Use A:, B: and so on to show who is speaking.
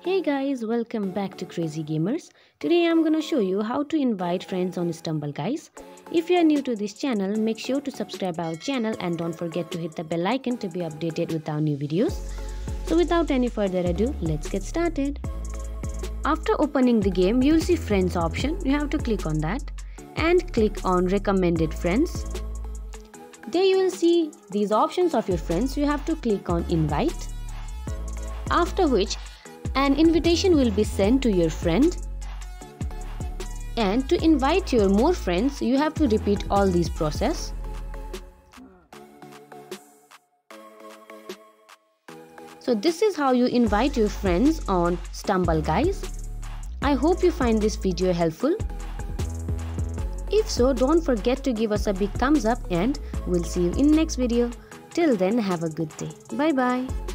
A: Hey guys, welcome back to Crazy Gamers. Today I'm gonna show you how to invite friends on Stumble guys. If you are new to this channel, make sure to subscribe our channel and don't forget to hit the bell icon to be updated with our new videos. So without any further ado, let's get started. After opening the game, you'll see friends option. You have to click on that and click on recommended friends. There you will see these options of your friends. You have to click on invite. After which an invitation will be sent to your friend, and to invite your more friends you have to repeat all these process. So this is how you invite your friends on Stumble guys. I hope you find this video helpful. If so, don't forget to give us a big thumbs up and we'll see you in next video. Till then, have a good day. Bye bye.